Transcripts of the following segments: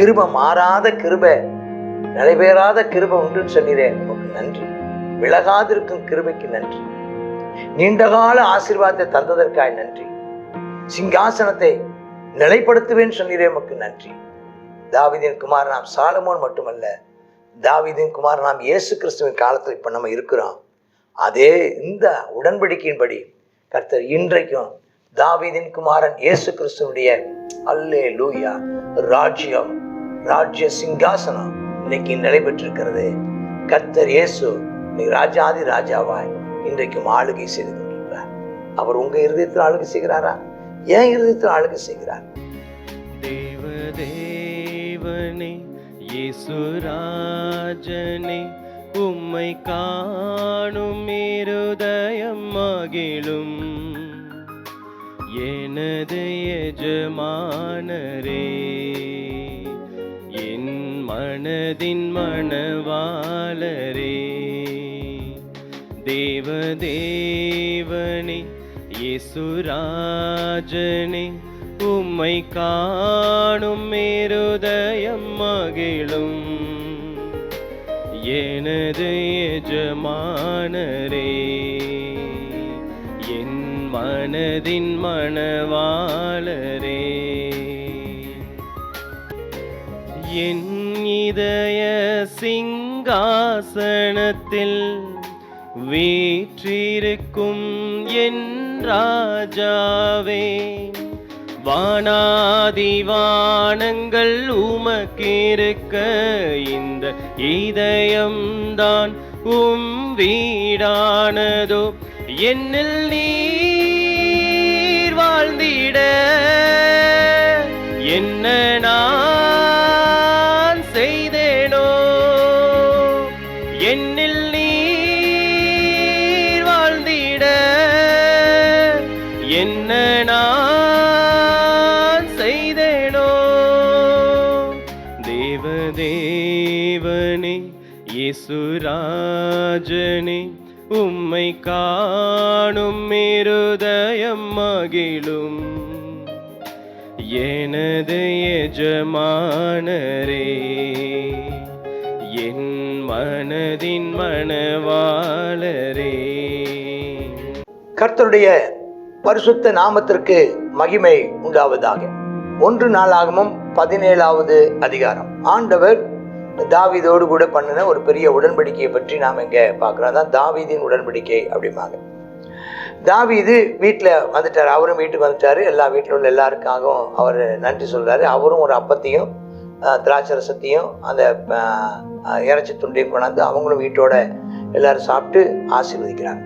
கிருபை, மாறாத கிருபை, நடைபெறாத கிருபை உண்டுன்னு சொன்னீரே, உமக்கு நன்றி. விலகாதிருக்கும் கிருபைக்கு நன்றி. நீண்டகால ஆசீர்வாதத்தை தந்ததற்காய் நன்றி. சிங்காசனத்தை நிலைப்படுத்துவேன்னு சொன்னீரே, உமக்கு நன்றி. தாவீதின் குமாரனாம் சாலமோன் மட்டுமல்ல, தாவீதின் குமாரனாம் இயேசு கிறிஸ்துவின் காலத்தில் இப்ப நம்ம இருக்கிறோம். அதே இந்த உடன்படிக்கையின்படி கர்த்தர் இன்றைக்கும் தாவீதின் குமாரன் இயேசு கிறிஸ்துவனுடைய அல்லேலூயா ராஜ்யம், ராஜ்ய சிங்காசனம் இன்னைக்கு நிலைபெற்றிருக்கிறது. கர்த்தர் இயேசு ராஜாதி ராஜாவாய் இன்றைக்கும் ஆளுகை செய்து கொண்டிருக்கிறார். அவர் உங்க இருதயத்தில் ஆளுகை செய்கிறாரா? ஏன் இருதயத்தில் ஆளுகை செய்கிறார்? தேவனே இயேசு ராஜனே, உம்மை காணும் இருதயம் மகிழும். எனது எஜமானரே, என் மனதின் மணவாளரே. தேவனே இயேசு ராஜனே, உம்மை காணும் இருதயம் மகிழும். எனது எஜமானரே, என் மனதின் மணவாளரே. என் இதய சிங்காசனத்தில் வீற்றிருக்கும் என் ராஜாவே, வானாதி வானங்கள் உமக்கிருக்க இந்த இதயம்தான் உம் வீடானதோ. என்னில் நீர் வாழ்ந்திட என்ன நான் செய்தேனோ. என்னில் நீர் வாழ்ந்திட என்ன நான் செய்தேனோ. தேவனே இயேசு ராஜனே, உம்மை காணும் இருதயம் மகிழும். எனது எஜமானரே, என் மனதின் மணவாளரே. கர்த்தருடைய பரிசுத்த நாமத்திற்கு மகிமை உண்டாவதாக. 1 நாளாகமம் 17வது அதிகாரம். ஆண்டவர் தாவீதோடு கூட பண்ணின ஒரு பெரிய உடன்படிக்கையை பற்றி நாம் இங்க பார்க்கிறோம். அதான் தாவீதின் உடன்படிக்கை அப்படிம்பாங்க. தாவீது வீட்டில் வந்துட்டார், அவரும் வீட்டுக்கு வந்துட்டாரு. எல்லா வீட்டில் உள்ள எல்லாருக்காகவும் அவர் நன்றி சொல்றாரு. அவரும் ஒரு அப்பத்தையும் திராட்சரசத்தையும் அந்த இறைச்சி துண்டையும் கொண்டாந்து அவங்களும் வீட்டோட எல்லாரும் சாப்பிட்டு ஆசீர்வதிக்கிறாங்க.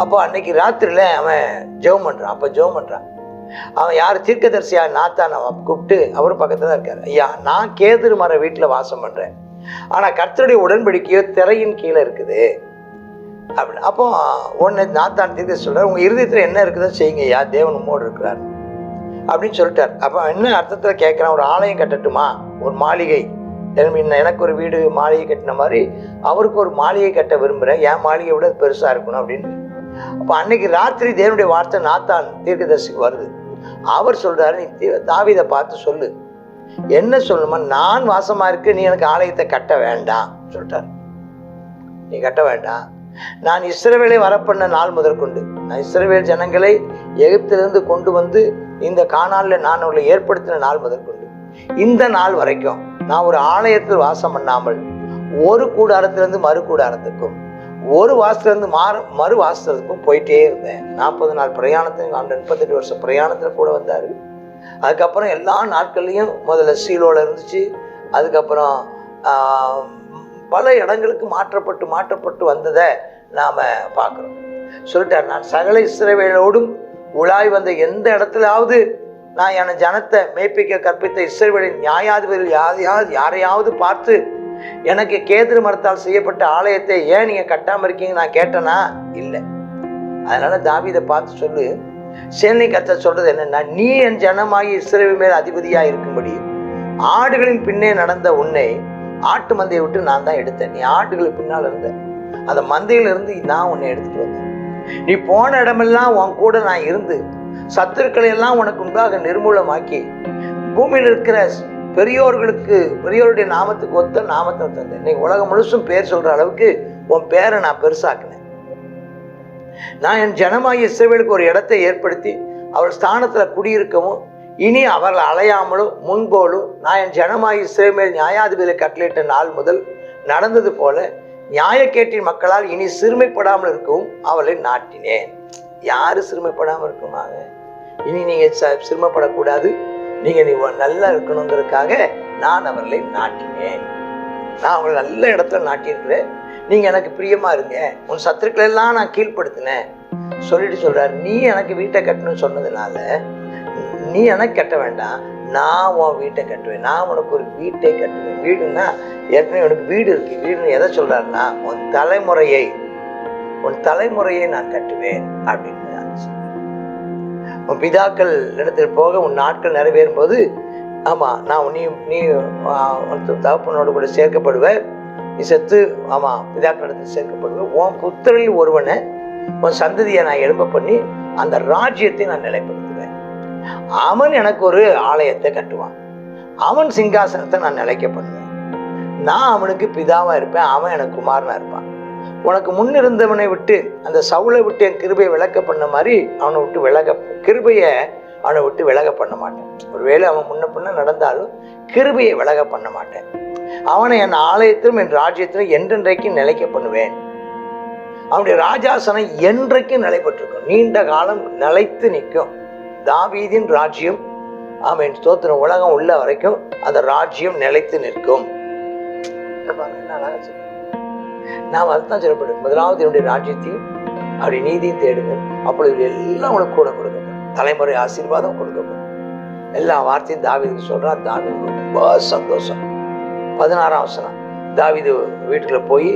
அப்போ அன்னைக்கு ராத்திரில அவன் ஜெபம் பண்றான். அப்போ ஜெபம் பண்றான் அவன் யார்? தீர்க்கதரிசியா நாத்தான் அவன் கூப்பிட்டு, அவரும் பக்கத்துல தான் இருக்காரு. ஐயா, நான் கேதுரு மர வீட்டில் வாசம் பண்றேன், ஆனா கர்த்தருடைய உடன்படிக்கையோ திரையின் கீழே இருக்குது அப்படின்னு. அப்போ ஒன்று நாத்தான் தீர்க்கதரிசி சொல்றாரு, உங்க இருதயத்துல என்ன இருக்குதோ செய்யுங்க ஐயா, தேவன் உம்மோடு இருக்கிறார் அப்படின்னு சொல்லிட்டார். அப்போ என்ன அர்த்தத்துல கேட்கிறான்? ஒரு ஆலயம் கட்டட்டுமா, ஒரு மாளிகை, எனக்கு ஒரு வீடு மாளிகை கட்டின மாதிரி அவருக்கு ஒரு மாளிகை கட்ட விரும்புகிறேன், என் மாளிகை விட பெருசாக இருக்கணும் அப்படின்னு. அப்போ அன்னைக்கு ராத்திரி தேவனுடைய வார்த்தை நாத்தான் தீர்க்கதரிசிக்கு வருது. அவர் சொல்றாரு, நீ தாவீதை பார்த்து சொல்லு, என்ன சொல்லணுமா, நான் வாசமா இருக்கு, நீ எனக்கு ஆலயத்தை கட்ட வேண்டாம் சொல்லிட்டார். நீ கட்ட வேண்டாம், நான் இஸ்ரவேலை வரப்பண்ண நாள் முதற்கொண்டு, நான் இஸ்ரவேல் ஜனங்களை எகிப்திலிருந்து கொண்டு வந்து இந்த கானானில் நான் அவர்களை ஏற்படுத்தின நாள் முதற்கொண்டு இந்த நாள் வரைக்கும் நான் ஒரு ஆலயத்தில் வாசம் பண்ணாமல் ஒரு கூடாரத்திலிருந்து மறு கூடாரத்துக்கும், ஒரு வாசத்திலிருந்து மறு வாசத்துக்கும் போயிட்டே இருந்தேன். 40 நாள் பிரயாணத்தில், 38 வருஷம் பிரயாணத்தில் கூட வந்தார். அதுக்கப்புறம் எல்லா நாட்கள்லையும் முதல்ல சீலோல இருந்துச்சு, அதுக்கப்புறம் பல இடங்களுக்கு மாற்றப்பட்டு வந்ததை நாம பார்க்குறோம். சொல்லிட்டார், நான் சகல இஸ்ரவேலோடும் உலாய் வந்த எந்த இடத்துலாவது நான் என் ஜனத்தை மேய்ப்பிக்க கற்பித்த இஸ்ரவேலின் நியாயாதிபதிகள் யாரையாவது பார்த்து எனக்கு கேதுரு மரத்தால் செய்யப்பட்ட ஆலயத்தை ஏன் நீங்க கட்டாம இருக்கீங்க நான் கேட்டேனா? இல்லை. அதனால தாவீதை பார்த்து சொல்லு, சேனை கர்த்தர் சொல்றது என்னன்னா, நீ என் ஜனமாகி இஸ்ரவேல் மேல் அதிபதியா இருக்கும்படி ஆடுகளின் பின்னே நடந்த உன்னை ஆட்டு மந்தையை விட்டு நான் தான் எடுத்தேன். நீ ஆடுகளுக்கு பின்னால் இருந்த அந்த மந்தையில இருந்து நான் உன்னை எடுத்துட்டு வந்தேன். நீ போன இடமெல்லாம் உன் கூட நான் இருந்து சத்துருக்களை எல்லாம் உனக்கு உண்டாக நிர்மூலமாக்கி பூமியில் இருக்கிற பெரியோருடைய நாமத்துக்கு ஒத்த நாமத்தை தந்தேன். இன்னைக்கு உலகம் முழுசும் பேர் சொல்ற அளவுக்கு உன் பேரை நான் பெருசாக்குனேன். நான் என் ஜனமாகிய இஸ்ரவேலுக்கு ஒரு இடத்தை ஏற்படுத்தி அவர் ஸ்தானத்துல குடியிருக்கவும் இனி அவர்கள் அலையாமலும் முன்போலும் நான் என் ஜனமாகிய இஸ்ரவேல் நியாயாதிபதியை கட்டளையிட்ட நாள் முதல் நடந்தது போல நியாயக்கேட்டின் மக்களால் இனி சிறுமைப்படாமல் இருக்கவும் அவளை நாட்டினேன். யாரு சிறுமைப்படாமல் இருக்குமாங்க? இனி நீங்க சிறுமைப்படக்கூடாது, நீ நல்லா இருக்கணுங்கிறதுக்காக நான் அவர்களை நாட்டினேன். நான் அவங்களை நல்ல இடத்துல நாட்டியிருக்கிறேன். நீங்க எனக்கு பிரியமா இருங்க, உன் சத்துருக்களை எல்லாம் நான் கீழ்படுத்தினேன் சொல்லிட்டு சொல்றாரு. நீ எனக்கு வீட்டை கட்டணும்னு சொன்னதுனால நீ எனக்கு கட்ட வேண்டாம், நான் உன் வீட்டை கட்டுவேன். நான் உனக்கு ஒரு வீட்டை கட்டுவேன். வீடுன்னா ஏற்கனவே உனக்கு வீடு இருக்கு. வீடுன்னு எதை சொல்றாருன்னா உன் தலைமுறையை நான் கட்டுவேன் அப்படின்னு உன் பிதாக்கள் இடத்தில் போக உன் நாட்கள் நிறைவேறும் போது, ஆமா நான் நீ தகப்பனோடு கூட சேர்க்கப்படுவ, நீ செத்து ஆமா பிதாக்கள் இடத்தில் சேர்க்கப்படுவ. உன் புத்திரில் ஒருவனை உன் சந்ததியை நான் எழுப்ப பண்ணி அந்த ராஜ்யத்தை நான் நிலைப்படுத்துவேன். அவன் எனக்கு ஒரு ஆலயத்தை கட்டுவான், அவன் சிங்காசனத்தை நான் நிலைக்க பண்ணுவேன். நான் அவனுக்கு பிதாவா இருப்பேன், அவன் எனக்கு குமாரனா இருப்பான். உனக்கு முன்னிருந்தவனை விட்டு அந்த சவுளை விட்டு என் கிருபையை விலக்க பண்ண மாதிரி அவனை விட்டு கிருபையை அவனை விட்டு விலக பண்ண மாட்டேன். ஒருவேளை அவன் முன்ன பின்ன நடந்தாலும் கிருபையை விலக பண்ண மாட்டேன். அவனை என் ஆலயத்திலும் என் ராஜ்யத்திலும் என்றென்றைக்கும் நிலைக்க பண்ணுவேன். அவனுடைய ராஜாசனம் என்றைக்கும் நிலைப்பட்டிருக்கும், நீண்ட காலம் நிலைத்து நிற்கும். தாவீதின் ராஜ்யம் அவன் ஸ்தோத்திரம் உலகம் உள்ள வரைக்கும் அந்த ராஜ்யம் நிலைத்து நிற்கும். நாம் அதுதான் சொல்லப்படும். முதலாவது என்னுடைய ராஜ்யத்தையும் அப்படி நீதியும் தேடுங்கள், அப்பொழுது எல்லாம் உனக்கு கூட கொடுக்கப்படும். தலைமுறை ஆசீர்வாதம் கொடுக்கப்படும். எல்லா வார்த்தையும் தாவீதுக்கு சொல்றான். தாவீது ரொம்ப சந்தோஷம். 16ஆம் வசனம். தாவீது வீட்டுக்குள்ள போய்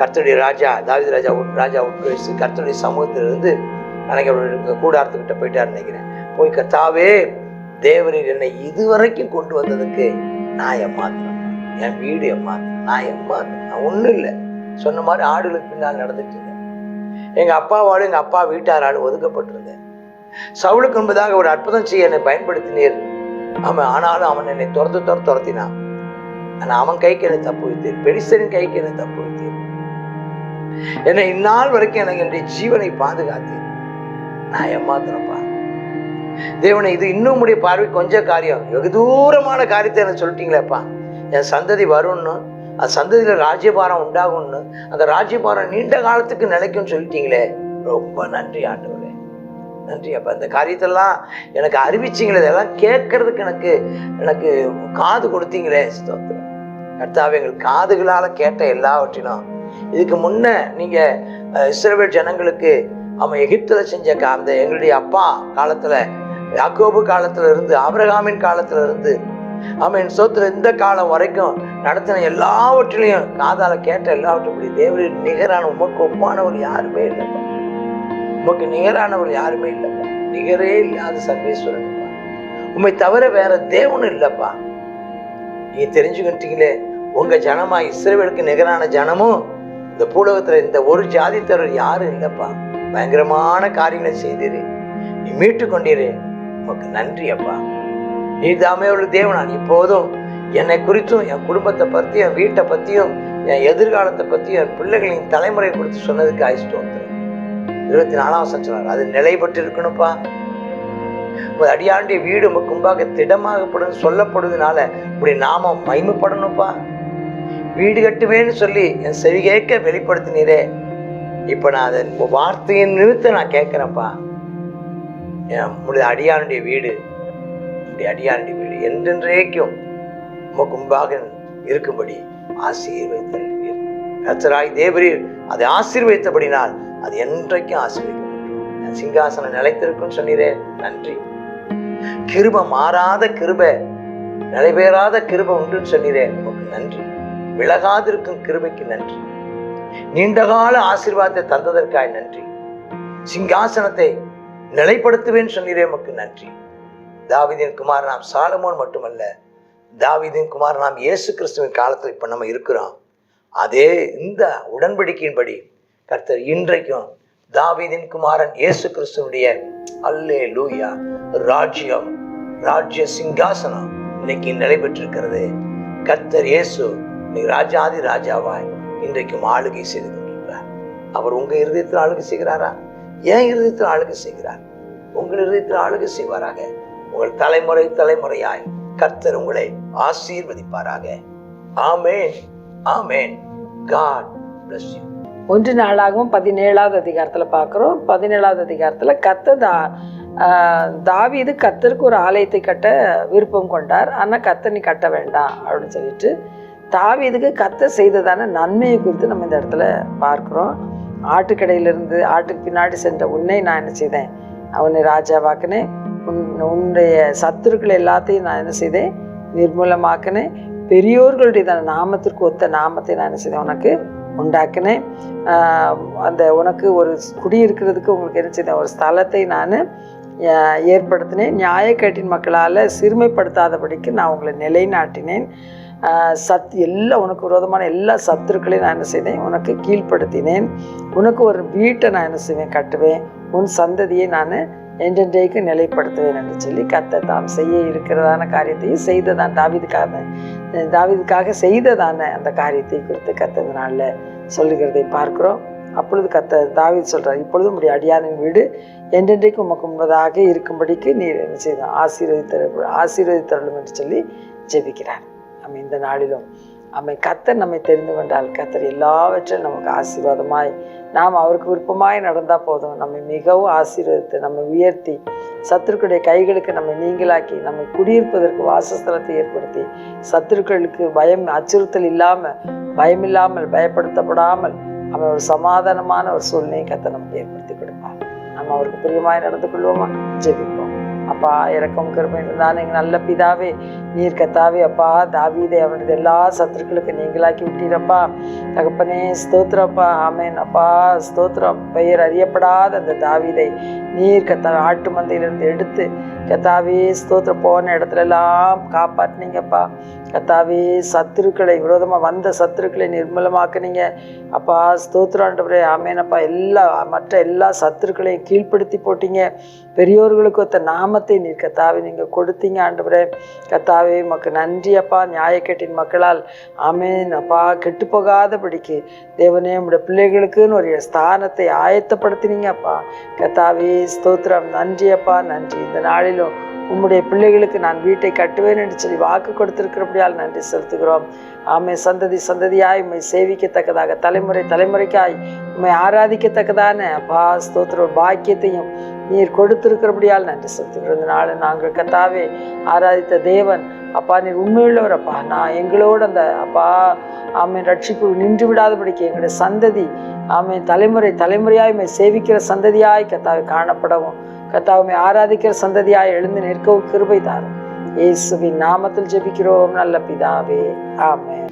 கர்த்தருடைய தாவீது ராஜா உட்பிரவேசித்து கர்த்தருடைய சமூகத்திலிருந்து நினைக்க கூடாரத்துக்கிட்ட போயிட்டாரு நினைக்கிறேன். போய் கர்த்தாவே தேவரீர் என்னை இதுவரைக்கும் கொண்டு வந்ததுக்கு நான் ஏமாத்தினேன், என் வீடு ஏமாத்தினேன், நான் ஏமாத்தினேன், நான் ஒன்றும் இல்லை சொன்ன மாதிரி ஆடுகளுக்கு பின்னால் நடந்துட்டு இருந்தேன். எங்க அப்பாவாலும் எங்க அப்பா வீட்டாராலும் ஒதுக்கப்பட்டிருந்தேன். சவுலுக்கு என்பதாக ஒரு அற்புதம் செய்ய என்னை பயன்படுத்தினீர். ஆனாலும் அவன் என்னை துரத்தினான். ஆனா அவன் கைக்கு என்னை தப்பு வைத்தீர், பெலிஸ்தரின் கைக்கு என்னை தப்பு வைத்தீர். என்னை இந்நாள் வரைக்கும் எனக்கு என்னுடைய ஜீவனை பாதுகாத்தீர். நான் ஏமாத்தினப்பா தேவனை, இது இன்னும் உடைய பார்வை கொஞ்சம் காரியம், வெகு தூரமான காரியத்தை என்ன சொல்லிட்டீங்களேப்பா. என் சந்ததி வரும்னு, அந்த சந்ததியில ராஜ்யபாரம் உண்டாகும்னு, அந்த ராஜ்யபாரம் நீண்ட காலத்துக்கு நிலைக்கும்னு சொல்லிட்டீங்களே, ரொம்ப நன்றி ஆண்டவரே, நன்றி அப்பா. இந்த காரியத்தெல்லாம் எனக்கு அறிவிச்சிங்களே, இதெல்லாம் கேட்கறதுக்கு எனக்கு காது கொடுத்தீங்களே, ஸ்தோத்திரம் கர்த்தாவே. எங்கள் காதுகளால கேட்ட எல்லாவற்றிலும் இதுக்கு முன்ன நீங்க இஸ்ரவேல் ஜனங்களுக்கு அவன் எகிப்துல செஞ்ச அந்த எங்களுடைய அப்பா காலத்துல, யாக்கோபு காலத்துல இருந்து, ஆபிரகாமின் காலத்துல இருந்து அவன் சோத்துல இந்த காலம் வரைக்கும் நடத்தின எல்லாவற்றிலையும் காதால கேட்ட எல்லாவற்றையும் தேவரின் நிகரான உமக்கு ஒப்பானவர் யாருமே இல்லைப்பா. உமக்கு நிகரானவர் யாருமே இல்லைப்பா. நிகரே இல்லாத சர்வேஸ்வரன், உண்மை தவிர வேற தேவனும் இல்லைப்பா. நீங்க தெரிஞ்சுக்கிட்டீங்களே, உங்க ஜனமா இஸ்ரவேலுக்கு நிகரான ஜனமும் இந்த பூலகத்துல இந்த ஒரு ஜாதித்தவர் யாரும் இல்லைப்பா. பயங்கரமான காரியங்களை செய்தீரு, நீ மீட்டு கொண்டீரு, உமக்கு நன்றி அப்பா. நீ தாமே ஒரு தேவனான். இப்போதும் என்னை குறித்தும் என் குடும்பத்தை பற்றியும் என் வீட்டை பற்றியும் என் எதிர்காலத்தை பற்றியும் என் பிள்ளைகளின் தலைமுறை குறித்து சொன்னதுக்கு ஆயிஸ்தோத்திரம். 24ஆம் வசனம் சொன்னார், அது நிலை பெற்று இருக்கணும்ப்பா. அடியாண்டிய வீடு முன்பாக திடமாகப்படும் சொல்லப்படுவதனால இப்படி நாமம் மகிமைப்படணும்ப்பா. வீடு கட்டுவேன்னு சொல்லி என் செவி கேட்க வெளிப்படுத்தினீரே, இப்ப நான் அதன் வார்த்தையின் நிமித்தம் நான் கேட்கிறேன்ப்பா. என் அடியானுடைய வீடு என்றென்றைக்கும் உமக்கு முன்பாக இருக்கும்படி ஆசீர்வதித்தீர். கர்த்தராய் தேவரீர் அதை ஆசீர்வதித்தபடினால் அது என்றைக்கும் ஆசீர்வதிக்கப்படும். என் சிங்காசனம் நிலைத்திருக்கும் சொன்னீரே, நன்றி. கிருபை மாறாத கிருபை, நிலைபெறாத கிருபை உண்டுன்னு சொன்னீரே, உமக்கு நன்றி. விலகாதிருக்கும் கிருபைக்கு நன்றி. நீண்டகால ஆசீர்வாதத்தை தந்ததற்காய் நன்றி. சிங்காசனத்தை நிலைப்படுத்துவேன்னு சொன்னீரே, உமக்கு நன்றி. தாவீதின் குமாரனாம் சாலமோன் மட்டுமல்ல, தாவீதின் குமாரனாம் இயேசு கிறிஸ்துவின் காலத்தில் இப்ப நம்ம இருக்கிறோம். அதே இந்த உடன்படிக்கையின்படி கர்த்தர் இன்றைக்கும் தாவீதின் குமாரன் இயேசு கிறிஸ்துவனுடைய அல்லேலூயா ராஜ்ய சிங்காசனம் இன்னைக்கு நடைபெற்றிருக்கிறது. கர்த்தர் இயேசு நீ ராஜாதி ராஜாவாய் இன்றைக்கும் ஆளுகை செய்து கொண்டிருக்கிறார். அவர் உங்க இருதயத்தில் ஆளுகை செய்கிறாரா? ஏன் இருதயத்தில் ஆளுகை செய்கிறார்? உங்கள் இருதயத்தில் ஆளுகை செய்வாராக. உங்கள் தலைமுறை தலைமுறையாய் கர்த்தர் உங்களை ஆசீர்வதிப்பாராக. ஆமேன், ஆமேன். God bless you. 1 நாளாகவும் 17வது அதிகாரத்தில் பார்க்குறோம். 17வது அதிகாரத்தில் தாவீது கர்த்தருக்கு ஒரு ஆலயத்தை கட்ட விருப்பம் கொண்டார். ஆனால் கர்த்தர் நீ கட்ட வேண்டாம் அப்படின்னு சொல்லிட்டு தாவீதுக்கு கர்த்தர் செய்ததான நன்மையை குறித்து நம்ம இந்த இடத்துல பார்க்குறோம். ஆட்டுக்கடையிலிருந்து ஆட்டுக்கு பின்னாடி சென்ற உன்னை நான் என்ன செய்தேன்? அவனை ராஜாவாக்கினேன். உன்னுடைய சத்துருக்கள் எல்லாத்தையும் நான் என்ன செய்தேன்? நிர்மூலமாக்கினேன். பெரியோர்களுடைய நாமத்திற்கு ஒத்த நாமத்தை நான் என்ன செய்தேன்? உனக்கு உண்டாக்கினேன். அந்த உனக்கு ஒரு குடியிருக்கிறதுக்கு உங்களுக்கு என்ன செய்தேன்? ஒரு ஸ்தலத்தை நான் ஏற்படுத்தினேன். நியாயக்கேட்டின் மக்களால் சிறுமைப்படுத்தாதபடிக்கு நான் உங்களை நிலைநாட்டினேன். எல்லாம் உனக்கு விரோதமான எல்லா சத்துருக்களையும் நான் என்ன செய்தேன்? உனக்கு கீழ்ப்படுத்தினேன். உனக்கு ஒரு வீட்டை நான் என்ன செய்வேன்? கட்டுவேன். உன் சந்ததியை நான் என்றென்றைக்கு நிலைப்படுத்துவேன் என்று சொல்லி கர்த்தர் தாம் செய்ய இருக்கிறதான காரியத்தையும் செய்ததான் தாவீதுக்காக செய்ததான அந்த காரியத்தை குறித்து கர்த்தர் இந்த நாளில் சொல்லுகிறதை பார்க்கிறோம். அப்பொழுது கர்த்தர் தாவீது சொல்றார், இப்பொழுதும் உடைய அடியானின் வீடு என்றென்றைக்கு உமக்கு முன்பதாக இருக்கும்படிக்கு நீர் என்ன செய்தான்? ஆசீர்வதித்தருளும் என்று சொல்லி ஜெபிக்கிறார். நம்ம இந்த நாளிலும் கர்த்தர் நம்மை தெரிந்து கொண்டால் கர்த்தர் எல்லாவற்றையும் நமக்கு ஆசீர்வாதமாய் நாம் அவருக்கு விருப்பமாய் நடந்தால் போதும். நம்மை மிகவும் ஆசீர்வதித்து நம்மை உயர்த்தி சத்துருக்களுடைய கைகளுக்கு நம்மை நீங்களாக்கி நம்மை குடியிருப்பதற்கு வாசஸ்தலத்தை ஏற்படுத்தி சத்துருக்களுக்கு அச்சுறுத்தல் இல்லாமல் பயமில்லாமல் பயப்படுத்தப்படாமல் அவன் ஒரு சமாதானமான ஒரு சூழ்நிலையை கர்த்தர் நமக்கு ஏற்படுத்தி கொடுப்பார். நம்ம அவருக்கு பிரியமாய் நடந்து கொள்வோமா? ஜெபிப்போம். அப்பா, இரக்கம் கிருபை இருந்தால் எங்கள் நல்ல பிதாவே, நீர் கர்த்தாவே அப்பா தாவீதை அவனுடைய எல்லா சத்துருக்களுக்கு நீங்களாக்கி விட்டீரப்பா. தகப்பனே ஸ்தோத்திரப்பா. ஆமேன் அப்பா, ஸ்தோத்திரம். பெயர் அறியப்படாத அந்த தாவீதை நீர் கர்த்தாவே ஆட்டு மந்தையிலிருந்து எடுத்து கர்த்தாவே ஸ்தோத்திரம் போன இடத்துல எல்லாம் காப்பாற்றினீங்கப்பா. கர்த்தாவே சத்துருக்களை விரோதமாக வந்த சத்துருக்களை நிர்மூலமாக்குனீங்க அப்பா. ஸ்தோத்திரம் ஆண்டவரே. ஆமேன் அப்பா. மற்ற எல்லா சத்துருக்களையும் கீழ்ப்படுத்தி போட்டீங்க. பெரியோர்களுக்கு ஒத்த நாமத்தை நீர் கர்த்தாவே நீங்கள் கொடுத்தீங்க ஆண்டவரே. கர்த்தாவே உமக்கு நன்றி அப்பா. நியாயக்கேட்டின் மக்களால் ஆமேன் அப்பா கெட்டு போகாதபடிக்கு தேவனே உம்முடைய பிள்ளைகளுக்குன்னு ஒரு ஸ்தானத்தை ஆயத்தப்படுத்தினீங்க அப்பா. கர்த்தாவே ஸ்தோத்திரம். நன்றி அப்பா, நன்றி. இந்த நாளிலும் உம்முடைய பிள்ளைகளுக்கு நான் வீட்டை கட்டுவேன் என்று சொல்லி வாக்கு கொடுத்திருக்கிறபடியால் நன்றி செலுத்துகிறோம். ஆமை சந்ததி சந்ததியாய் உம்மை சேவிக்கத்தக்கதாக தலைமுறை தலைமுறைக்காய் உம்மை ஆராதிக்கத்தக்கதான அப்பா ஸ்தோத்திர பாக்கியத்தையும் நீர் கொடுத்திருக்கிறபடியால் நன்றி செலுத்துகிறோம். இந்த நாள் நாங்கள் கர்த்தாவே ஆராதித்த தேவன் அப்பா நீர் உண்மையுள்ளவர் அப்பா. நான் எங்களோடு அந்த அப்பா ஆமை ரட்சிப்பு நின்று விடாதபடிக்கு எங்களுடைய சந்ததி ஆமை தலைமுறை தலைமுறையாய் உம்மை சேவிக்கிற சந்ததியாய் கர்த்தாவே காணப்படவும் கர்த்தாவை ஆராதிக்கிற சந்ததியாய் எழுந்து நிற்கவும் கிருபை தாரும். இயேசுவின் நாமத்தில் ஜெபிக்கிறோம் நல்ல பிதாவே. ஆமென்.